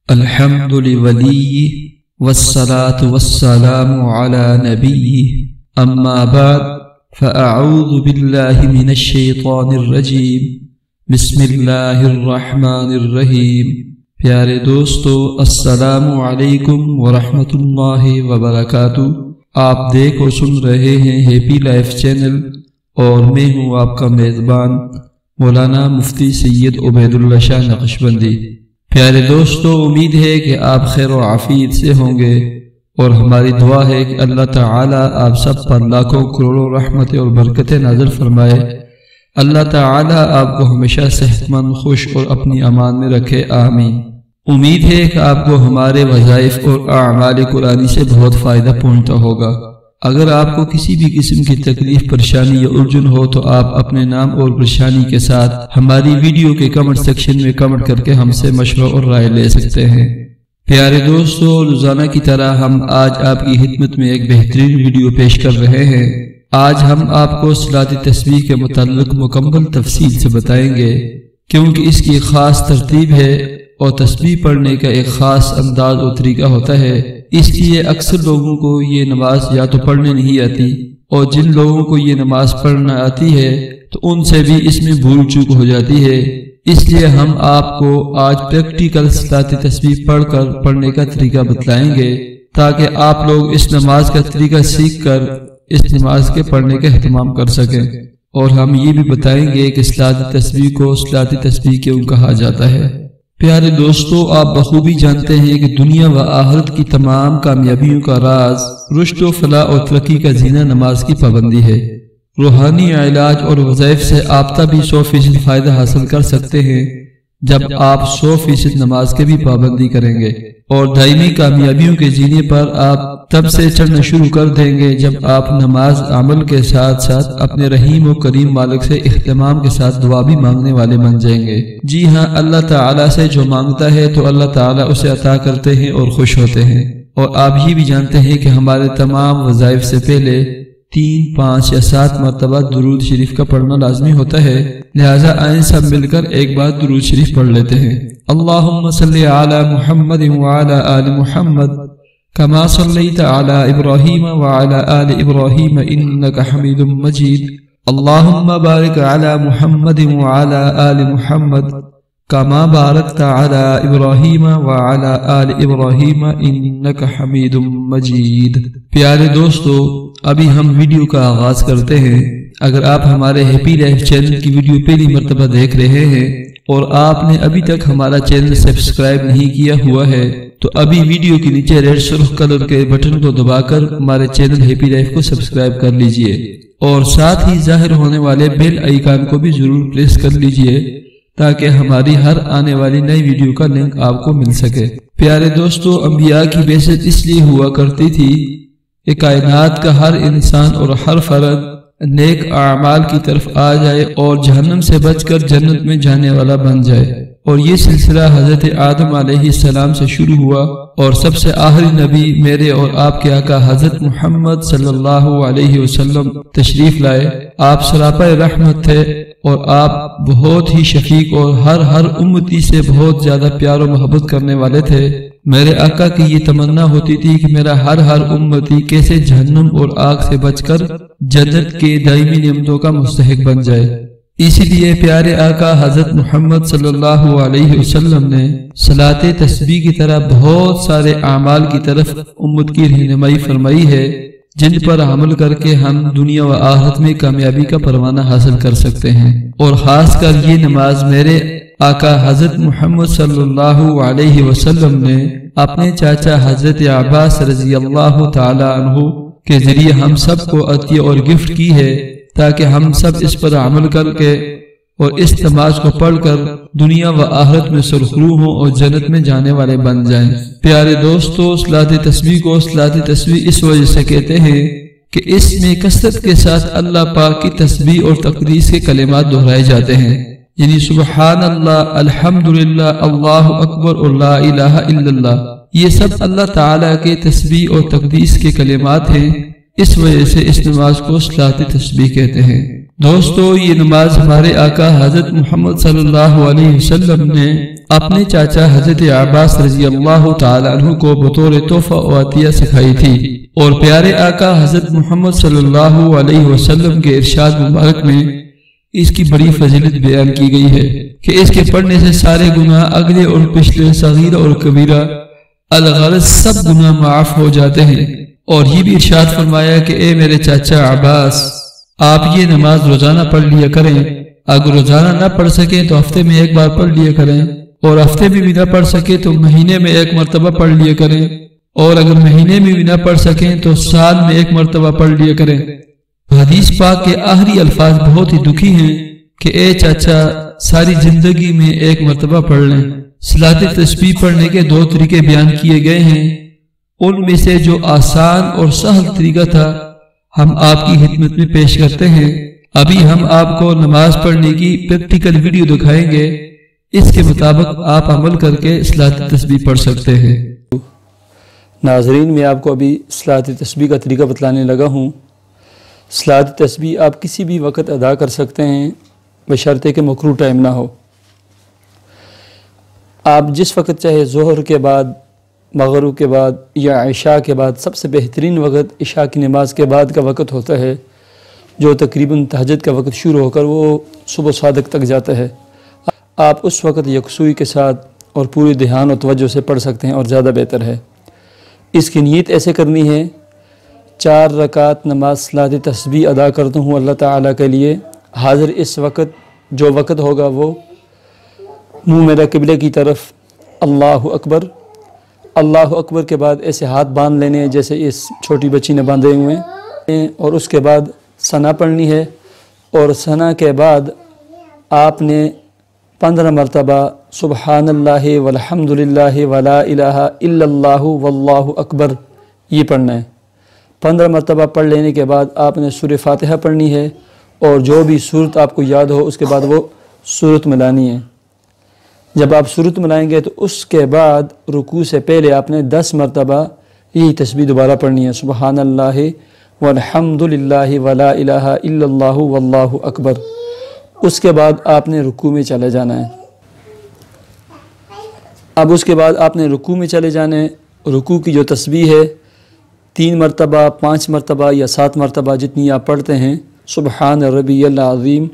الحمد لوليه والصلاة والسلام على نبيه أما بعد فأعوذ بالله من الشيطان الرجيم بسم الله الرحمن الرحیم۔ پیارے دوستو، السلام علیکم ورحمۃ اللہ وبرکاتہ۔ آپ دیکھ اور سن رہے ہیں ہیپی لائف چینل اور میں ہوں آپ کا میزبان مولانا مفتی سید عبید اللہ شاہ نقشبندی۔ پیارے دوستو، امید ہے کہ آپ خیر و عافیت سے ہوں گے اور ہماری دعا ہے کہ اللہ تعالی آپ سب پر لاکھوں کروڑوں رحمتیں اور برکتیں نازل فرمائے۔ اللہ تعالی آپ کو ہمیشہ صحت مند، خوش اور اپنی امان میں رکھے، آمین۔ امید ہے کہ آپ کو ہمارے وظائف اور اعمال قرآنی سے بہت فائدہ پہنچتا ہوگا۔ اگر آپ کو کسی بھی قسم کی تکلیف، پریشانی یا الجھن ہو تو آپ اپنے نام اور پریشانی کے ساتھ ہماری ویڈیو کے کمنٹ سیکشن میں کمنٹ کر کے ہم سے مشورہ اور رائے لے سکتے ہیں۔ پیارے دوستو، روزانہ کی طرح ہم آج آپ کی خدمت میں ایک بہترین ویڈیو پیش کر رہے ہیں۔ آج ہم آپ کو صلاۃ تسبیح کے متعلق مکمل تفصیل سے بتائیں گے، کیونکہ اس کی خاص ترتیب ہے اور تسبیح پڑھنے کا ایک خاص انداز اور طریقہ ہوتا ہے۔ اس لیے اکثر لوگوں کو یہ نماز یا تو پڑھنے نہیں آتی، اور جن لوگوں کو یہ نماز پڑھنا آتی ہے تو ان سے بھی اس میں بھول چوک ہو جاتی ہے۔ اس لیے ہم آپ کو آج پریکٹیکل صلاۃ تسبیح پڑھ کر پڑھنے کا طریقہ بتلائیں گے، تاکہ آپ لوگ اس نماز کا طریقہ سیکھ کر اس نماز کے پڑھنے کا اہتمام کر سکیں۔ اور ہم یہ بھی بتائیں گے کہ صلاۃ تسبیح کو صلاۃ تسبیح کیوں کہا جاتا ہے۔ پیارے دوستو، آپ بخوبی جانتے ہیں کہ دنیا و آخرت کی تمام کامیابیوں کا راز، رشد و فلاح اور ترقی کا زینہ نماز کی پابندی ہے۔ روحانی علاج اور وظائف سے آپ تبھی 100% فائدہ حاصل کر سکتے ہیں جب آپ 100% نماز کے بھی پابندی کریں گے، اور دائمی کامیابیوں کے زینے پر آپ تب سے چڑھنا شروع کر دیں گے جب آپ نماز عمل کے ساتھ ساتھ اپنے رحیم و کریم مالک سے اہتمام کے ساتھ دعا بھی مانگنے والے بن جائیں گے۔ جی ہاں، اللہ تعالیٰ سے جو مانگتا ہے تو اللہ تعالیٰ اسے عطا کرتے ہیں اور خوش ہوتے ہیں۔ اور آپ یہ بھی جانتے ہیں کہ ہمارے تمام وظائف سے پہلے 3، 5 یا 7 مرتبہ درود شریف کا پڑھنا لازمی ہوتا ہے، لہٰذا آئیں سب مل کر ایک بار درود شریف پڑھ لیتے ہیں۔ اللہم صلی علی محمد وعلی آل محمد کما صلیت علی ابراہیم وعلی آل ابراہیم انک حمید مجید۔ اللہم بارک علی محمد وعلی آل محمد کما بارکت علی ابراہیم وعلی آل ابراہیم انک حمید مجید۔ پیارے دوستو، ابھی ہم ویڈیو کا آغاز کرتے ہیں۔ اگر آپ ہمارے ہیپی لائف چینل کی ویڈیو پہلی مرتبہ دیکھ رہے ہیں اور آپ نے ابھی تک ہمارا چینل سبسکرائب نہیں کیا ہوا ہے تو ابھی ویڈیو کے نیچے ریڈ سرخ کلر کے بٹن کو دبا کر ہمارے چینل ہیپی لائف کو سبسکرائب کر لیجئے، اور ساتھ ہی ظاہر ہونے والے بیل آئیکن کو بھی ضرور پریس کر لیجئے تاکہ ہماری ہر آنے والی نئی ویڈیو کا لنک آپ کو مل سکے۔ پیارے دوستو، انبیاء کی بعثت اس لیے ہوا کرتی تھی کہ کائنات کا ہر انسان اور ہر فرد نیک اعمال کی طرف آ جائے اور جہنم سے بچ کر جنت میں جانے والا بن جائے۔ اور یہ سلسلہ حضرت آدم علیہ السلام سے شروع ہوا، اور سب سے آخری نبی میرے اور آپ کے آقا حضرت محمد صلی اللہ علیہ وسلم تشریف لائے۔ آپ سراپا رحمت تھے اور آپ بہت ہی شفیق اور ہر امتی سے بہت زیادہ پیار و محبت کرنے والے تھے۔ میرے آقا کی یہ تمنا ہوتی تھی کہ میرا ہر امتی کیسے جہنم اور آگ سے بچ کر جنت کے دائمی نعمتوں کا مستحق بن جائے۔ اسی لیے پیارے آقا حضرت محمد صلی اللہ علیہ وسلم نے صلاۃ تسبیح کی طرح بہت سارے اعمال کی طرف امت کی رہنمائی فرمائی ہے، جن پر عمل کر کے ہم دنیا و آخرت میں کامیابی کا پروانہ حاصل کر سکتے ہیں۔ اور خاص کر یہ نماز میرے آقا حضرت محمد صلی اللہ علیہ وسلم نے اپنے چاچا حضرت عباس رضی اللہ تعالی عنہ کے ذریعے ہم سب کو عطیہ اور گفٹ کی ہے، تاکہ ہم سب اس پر عمل کر کے اور اس نماز کو پڑھ کر دنیا و آخرت میں سرخرو ہوں اور جنت میں جانے والے بن جائیں۔ پیارے دوستو، صلاۃ تسبیح کو صلاۃ تسبیح اس وجہ سے کہتے ہیں کہ اس میں کثرت کے ساتھ اللہ پاک کی تسبیح اور تقدیس کے کلمات دہرائے جاتے ہیں، یعنی سبحان اللہ، الحمدللہ، اللہ اکبر اور لا الہ الا اللہ۔ یہ سب اللہ تعالیٰ کے تسبیح اور تقدیس کے کلمات ہیں، اس وجہ سے اس نماز کو صلاۃ تسبیح کہتے ہیں۔ دوستو، یہ نماز ہمارے آقا حضرت محمد صلی اللہ علیہ وسلم نے اپنے چاچا حضرت عباس رضی اللہ تعالیٰ عنہ کو بطور تحفہ و عطیہ سکھائی تھی، اور پیارے آقا حضرت محمد صلی اللہ علیہ وسلم کے ارشاد مبارک میں اس کی بڑی فضیلت بیان کی گئی ہے کہ اس کے پڑھنے سے سارے گناہ اگلے اور پچھلے، صغیرہ اور کبیرہ، الغرض سب گناہ معاف ہو جاتے ہیں۔ اور یہ بھی ارشاد فرمایا کہ اے میرے چاچا عباس، آپ یہ نماز روزانہ پڑھ لیا کریں، اگر روزانہ نہ پڑھ سکیں تو ہفتے میں ایک بار پڑھ لیا کریں، اور ہفتے میں بھی نہ پڑھ سکیں تو مہینے میں ایک مرتبہ پڑھ لیا کریں، اور اگر مہینے میں بھی نہ پڑھ سکیں تو سال میں ایک مرتبہ پڑھ لیا کریں۔ حدیث پاک کے آخری الفاظ بہت ہی دکھی ہیں کہ اے چاچا، ساری زندگی میں ایک مرتبہ پڑھ لیں۔ صلاۃ تسبیح پڑھنے کے 2 طریقے بیان کیے گئے ہیں، ان میں سے جو آسان اور سہل طریقہ تھا ہم آپ کی خدمت میں پیش کرتے ہیں۔ ابھی ہم آپ کو نماز پڑھنے کی پریکٹیکل ویڈیو دکھائیں گے، اس کے مطابق آپ عمل کر کے صلاۃ تسبیح پڑھ سکتے ہیں۔ ناظرین، میں آپ کو ابھی صلاۃ تسبیح کا طریقہ بتلانے لگا ہوں۔ صلاۃ تسبیح آپ کسی بھی وقت ادا کر سکتے ہیں، بشرطے کہ مکروہ ٹائم نہ ہو۔ آپ جس وقت چاہے، ظہر کے بعد، مغرب کے بعد یا عشاء کے بعد، سب سے بہترین وقت عشاء کی نماز کے بعد کا وقت ہوتا ہے، جو تقریباً تہجد کا وقت شروع ہو کر وہ صبح صادق تک جاتا ہے۔ آپ اس وقت یکسوئی کے ساتھ اور پوری دھیان و توجہ سے پڑھ سکتے ہیں اور زیادہ بہتر ہے۔ اس کی نیت ایسے کرنی ہے، 4 رکعت نماز صلاۃ تسبیح ادا کرتا ہوں اللہ تعالیٰ کے لیے، حاضر اس وقت جو وقت ہوگا وہ منہ میرا قبلے کی طرف، اللہ اکبر، اللہ اکبر کے بعد ایسے ہاتھ باندھ لینے ہیں جیسے اس چھوٹی بچی نے باندھے ہوئے ہیں، اور اس کے بعد ثنا پڑھنی ہے، اور ثنا کے بعد آپ نے 15 مرتبہ سبحان اللہ والحمد للہ ولا الہ الا اللہ واللہ اکبر یہ پڑھنا ہے۔ 15 مرتبہ پڑھ لینے کے بعد آپ نے سورہ فاتحہ پڑھنی ہے، اور جو بھی صورت آپ کو یاد ہو اس کے بعد وہ صورت ملانی ہے۔ جب آپ صورت ملائیں گے تو اس کے بعد رکوع سے پہلے آپ نے 10 مرتبہ یہی تسبیح دوبارہ پڑھنی ہے، سبحان اللہ والحمد للہ ولا الہ الا اللہ واللہ اکبر۔ اس کے بعد آپ نے رکوع میں چلے جانا ہے۔ اب اس کے بعد آپ نے رکوع میں چلے جانا ہے۔ رکوع کی جو تسبیح ہے 3 مرتبہ، 5 مرتبہ یا 7 مرتبہ جتنی آپ پڑھتے ہیں، سبحان ربی العظیم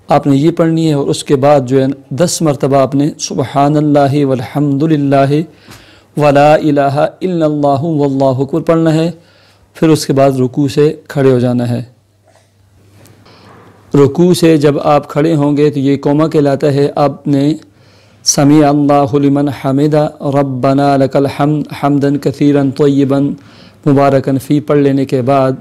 آپ نے یہ پڑھنی ہے، اور اس کے بعد جو ہے 10 مرتبہ آپ نے سبحان اللہ والحمد للہ ولا الہ الا اللہ واللہ اکبر پڑھنا ہے۔ پھر اس کے بعد رکوع سے کھڑے ہو جانا ہے۔ رکوع سے جب آپ کھڑے ہوں گے تو یہ قومہ کہلاتا ہے۔ آپ نے سمیع اللہ لمن حمدہ ربنا لک الحمد حمدا کثیرا طیبا مبارکا فی پڑھ لینے کے بعد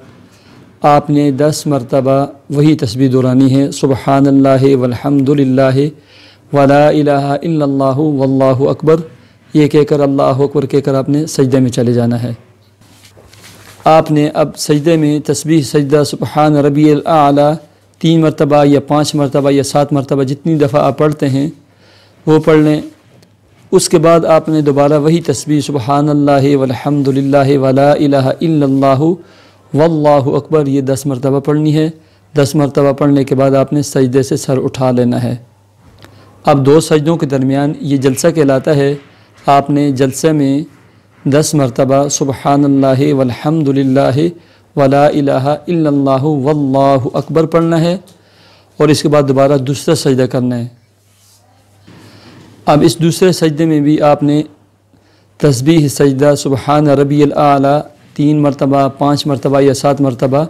آپ نے 10 مرتبہ وہی تسبیح دہرانی ہے، سبحان اللہ والحمد للہ ولا الہ الا اللہ واللہ اکبر یہ کہہ کر، اللہ اکبر کہہ کر آپ نے سجدے میں چلے جانا ہے۔ آپ نے اب سجدے میں تسبیح سجدہ سبحان ربی الاعلیٰ 3 مرتبہ یا 5 مرتبہ یا 7 مرتبہ جتنی دفعہ آپ پڑھتے ہیں وہ پڑھ لیں۔ اس کے بعد آپ نے دوبارہ وہی تسبیح سبحان اللہ والحمد للہ ولا الہ الا اللہ واللہ اکبر یہ 10 مرتبہ پڑھنی ہے۔ 10 مرتبہ پڑھنے کے بعد آپ نے سجدے سے سر اٹھا لینا ہے۔ اب 2 سجدوں کے درمیان یہ جلسہ کہلاتا ہے۔ آپ نے جلسے میں 10 مرتبہ سبحان اللہ والحمد للہ ولا الہ الا اللہ واللہ اکبر پڑھنا ہے، اور اس کے بعد دوبارہ دوسرا سجدہ کرنا ہے۔ اب اس دوسرے سجدے میں بھی آپ نے تسبیح سجدہ سبحان ربی الاعلیٰ 3 مرتبہ، 5 مرتبہ یا 7 مرتبہ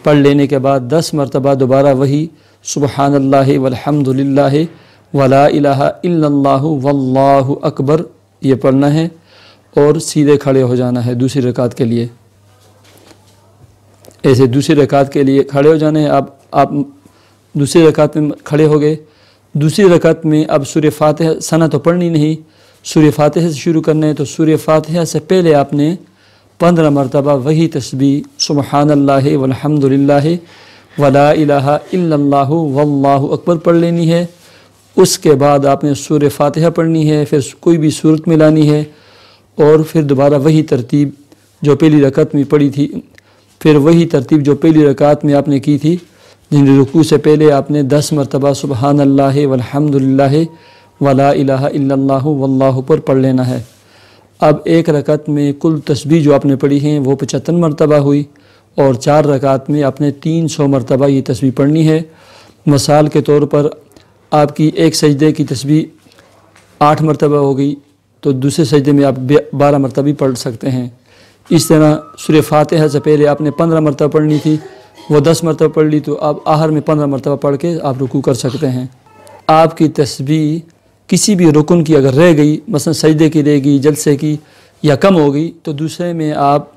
پڑھ لینے کے بعد 10 مرتبہ دوبارہ وہی سبحان اللہ والحمد للہ ولا الہ الا اللہ واللہ اکبر یہ پڑھنا ہے، اور سیدھے کھڑے ہو جانا ہے دوسری رکعت کے لیے۔ ایسے دوسری رکعت کے لیے کھڑے ہو جانا ہے۔ آپ دوسری رکعت میں کھڑے ہو گئے۔ دوسری رکعت میں اب سورہ فاتحہ ثنا تو پڑھنی نہیں، سورہ فاتحہ سے شروع کرنا ہے، تو سورہ فاتحہ سے پہلے آپ نے 15 مرتبہ وہی تسبیح سبحان اللہ والحمد للہ ولا الہ الا اللہ واللہ اکبر پڑھ لینی ہے۔ اس کے بعد آپ نے سورہ فاتحہ پڑھنی ہے، پھر کوئی بھی صورت ملانی ہے، اور پھر دوبارہ وہی ترتیب جو پہلی رکعت میں پڑھی تھی، پھر وہی ترتیب جو پہلی رکعت میں آپ نے کی تھی، جن رکوع سے پہلے آپ نے 10 مرتبہ سبحان اللہ والحمد للہ ولا الہ الا اللہ واللہ پر پڑھ لینا ہے۔ اب ایک رکعت میں کل تسبیح جو آپ نے پڑھی ہیں وہ 75 مرتبہ ہوئی، اور 4 رکعت میں آپ نے 300 مرتبہ یہ تسبیح پڑھنی ہے۔ مثال کے طور پر آپ کی ایک سجدے کی تسبیح 8 مرتبہ ہو گئی تو دوسرے سجدے میں آپ 12 مرتبہ بھی پڑھ سکتے ہیں۔ اس طرح سورہ فاتحہ سے پہلے آپ نے 15 مرتبہ پڑھنی تھی، وہ 10 مرتبہ پڑھ لی تو آپ آخر میں 15 مرتبہ پڑھ کے آپ رکوع کر سکتے ہیں۔ آپ کی تسبیح کسی بھی رکن کی اگر رہ گئی، مثلا سجدے کی رہ گئی، جلسے کی، یا کم ہو گئی، تو دوسرے میں آپ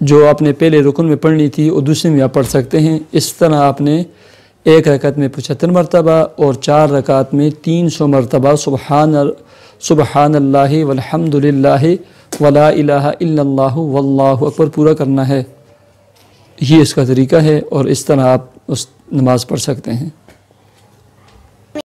جو آپ نے پہلے رکن میں پڑھنی تھی وہ دوسرے میں آپ پڑھ سکتے ہیں۔ اس طرح آپ نے ایک رکعت میں 75 مرتبہ اور 4 رکعت میں 300 مرتبہ سبحان اللہ والحمد للہ ولا الہ الا اللہ واللہ اکبر پورا کرنا ہے۔ یہ اس کا طریقہ ہے، اور اس طرح آپ اس نماز پڑھ سکتے ہیں۔